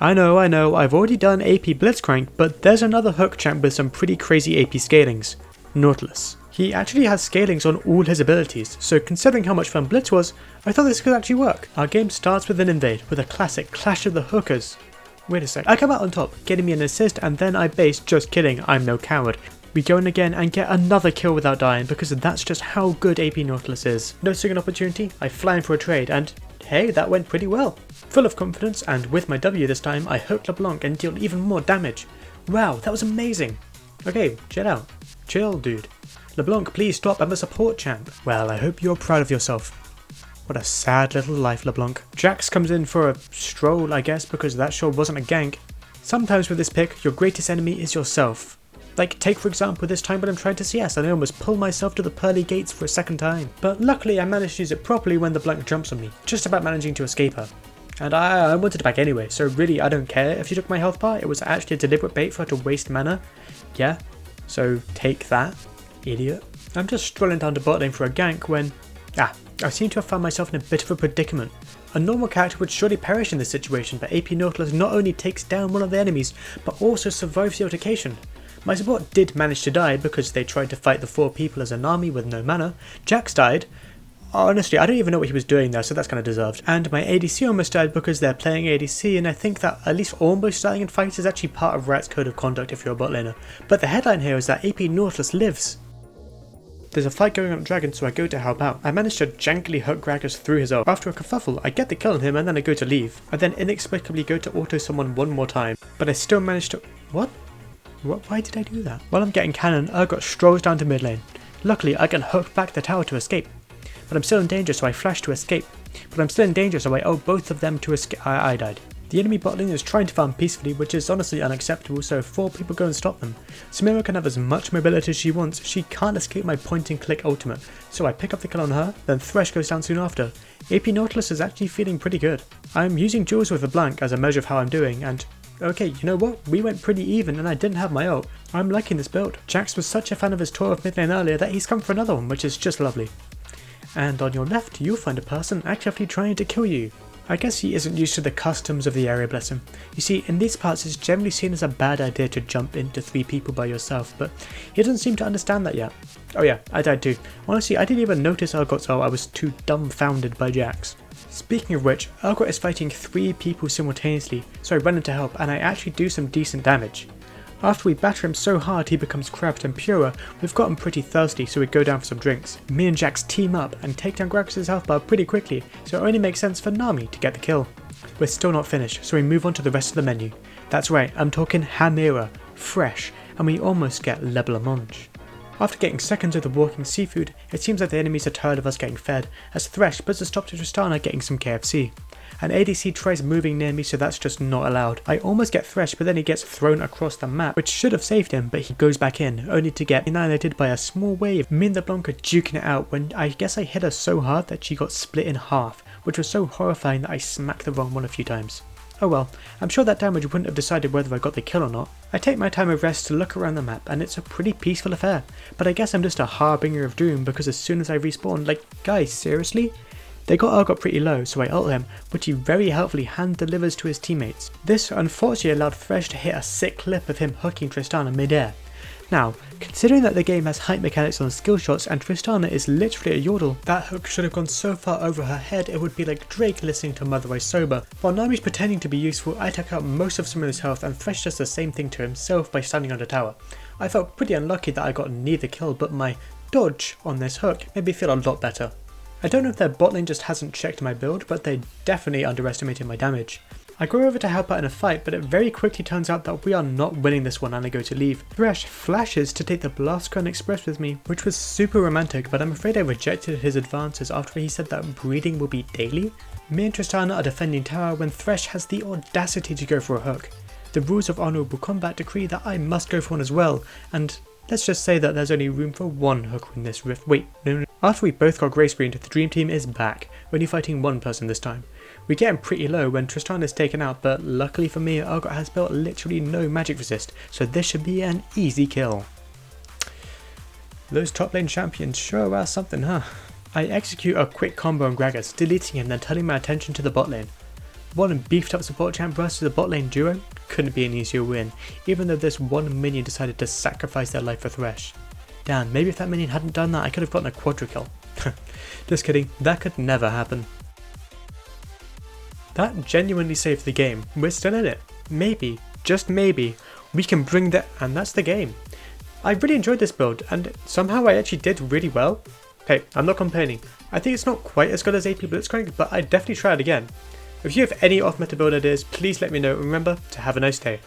I know, I've already done AP Blitzcrank, but there's another hook champ with some pretty crazy AP scalings. Nautilus. He actually has scalings on all his abilities, so considering how much fun Blitz was, I thought this could actually work. Our game starts with an invade, with a classic Clash of the Hookers. Wait a sec, I come out on top, getting me an assist, and then I base. Just kidding, I'm no coward. We go in again and get another kill without dying, because that's just how good AP Nautilus is. Noticing an opportunity, I fly in for a trade, and hey, that went pretty well. Full of confidence, and with my W this time, I hook LeBlanc and deal even more damage. Wow, that was amazing. Okay, chill out. Chill, dude. LeBlanc, please stop, I'm a support champ. Well, I hope you're proud of yourself. What a sad little life, LeBlanc. Jax comes in for a stroll, I guess, because that sure wasn't a gank. Sometimes with this pick, your greatest enemy is yourself. Like, take for example this time when I'm trying to CS and I almost pull myself to the pearly gates for a second time. But luckily I managed to use it properly when the Blanc jumps on me, just about managing to escape her. And I wanted it back anyway, so really I don't care if she took my health bar, it was actually a deliberate bait for her to waste mana. Yeah, so take that, idiot. I'm just strolling down to bot lane for a gank when... I seem to have found myself in a bit of a predicament. A normal character would surely perish in this situation, but AP Nautilus not only takes down one of the enemies, but also survives the altercation. My support did manage to die because they tried to fight the 4 people as an army with no mana. Jax died. Honestly, I don't even know what he was doing there, so that's kind of deserved. And my ADC almost died because they're playing ADC, and I think that at least almost dying in fights is actually part of Riot's code of conduct if you're a bot laner. But the headline here is that AP Nautilus lives. There's a fight going on at Dragon, so I go to help out. I manage to jankily hook Gragas through his ult. After a kerfuffle, I get the kill on him and then I go to leave. I then inexplicably go to auto someone one more time, but I still manage to... What? Why did I do that? While I'm getting cannon, Urgot strolls down to mid lane. Luckily, I can hook back the tower to escape. But I'm still in danger, so I flash to escape. But I'm still in danger, so I owe both of them to escape. I died. The enemy bot lane is trying to farm peacefully, which is honestly unacceptable, so 4 people go and stop them. Samira can have as much mobility as she wants, she can't escape my point and click ultimate, so I pick up the kill on her, then Thresh goes down soon after. AP Nautilus is actually feeling pretty good. I'm using duels with a Blanc as a measure of how I'm doing, and okay, you know what? We went pretty even and I didn't have my ult. I'm liking this build. Jax was such a fan of his tour of mid lane earlier that he's come for another one, which is just lovely. And on your left, you'll find a person actively trying to kill you. I guess he isn't used to the customs of the area, bless him. You see, in these parts it's generally seen as a bad idea to jump into 3 people by yourself, but he doesn't seem to understand that yet. Oh yeah, I died too. Honestly, I didn't even notice Urgot's ult, I was too dumbfounded by Jax. Speaking of which, Urgot is fighting 3 people simultaneously, so I run in to help and I actually do some decent damage. After we batter him so hard he becomes crabbed and purer, we've gotten pretty thirsty so we go down for some drinks. Me and Jax team up and take down Gragas' health bar pretty quickly, so it only makes sense for Nami to get the kill. We're still not finished, so we move on to the rest of the menu. That's right, I'm talking Hamira, fresh, and we almost get Le Blancmange. After getting seconds of the walking seafood, it seems like the enemies are tired of us getting fed, as Thresh puts a stop to Tristana getting some KFC. An ADC tries moving near me, so that's just not allowed. I almost get Thresh, but then he gets thrown across the map, which should have saved him, but he goes back in, only to get annihilated by a small wave. Me and the Blanc are duking it out when I guess I hit her so hard that she got split in half, which was so horrifying that I smacked the wrong one a few times. Oh well, I'm sure that damage wouldn't have decided whether I got the kill or not. I take my time of rest to look around the map and it's a pretty peaceful affair, but I guess I'm just a harbinger of doom because as soon as I respawn, like guys, seriously? They got Urgot pretty low, so I ult him, which he very helpfully hand delivers to his teammates. This unfortunately allowed Thresh to hit a sick clip of him hooking Tristana mid-air. Now, considering that the game has height mechanics on skill shots and Tristana is literally a yordle, that hook should have gone so far over her head it would be like Drake listening to Mother I Sober. While Nami's pretending to be useful, I took out most of Samira's health and Thresh does the same thing to himself by standing on the tower. I felt pretty unlucky that I got neither kill, but my dodge on this hook made me feel a lot better. I don't know if their bot lane just hasn't checked my build, but they definitely underestimated my damage. I go over to help out in a fight, but it very quickly turns out that we are not winning this one and I go to leave. Thresh flashes to take the Blastcone Express with me, which was super romantic, but I'm afraid I rejected his advances after he said that breeding will be daily. Me and Tristana are defending tower when Thresh has the audacity to go for a hook. The rules of honourable combat decree that I must go for one as well, and let's just say that there's only room for one hook in this rift. Wait, no. After we both got grey screened, the dream team is back, only fighting one person this time. We get him pretty low when Tristana is taken out, but luckily for me, Urgot has built literally no magic resist, so this should be an easy kill. Those top lane champions sure are something, huh? I execute a quick combo on Gragas, deleting him then turning my attention to the bot lane. One beefed up support champ versus a bot lane duo couldn't be an easier win, even though this one minion decided to sacrifice their life for Thresh. Damn, maybe if that minion hadn't done that I could have gotten a quadra kill. Just kidding, that could never happen. That genuinely saved the game. We're still in it. Maybe, just maybe, we can bring that, and that's the game. I really enjoyed this build, and somehow I actually did really well. Hey, I'm not complaining. I think it's not quite as good as AP Blitzcrank, but I'd definitely try it again. If you have any off-meta build ideas, please let me know, and remember to have a nice day.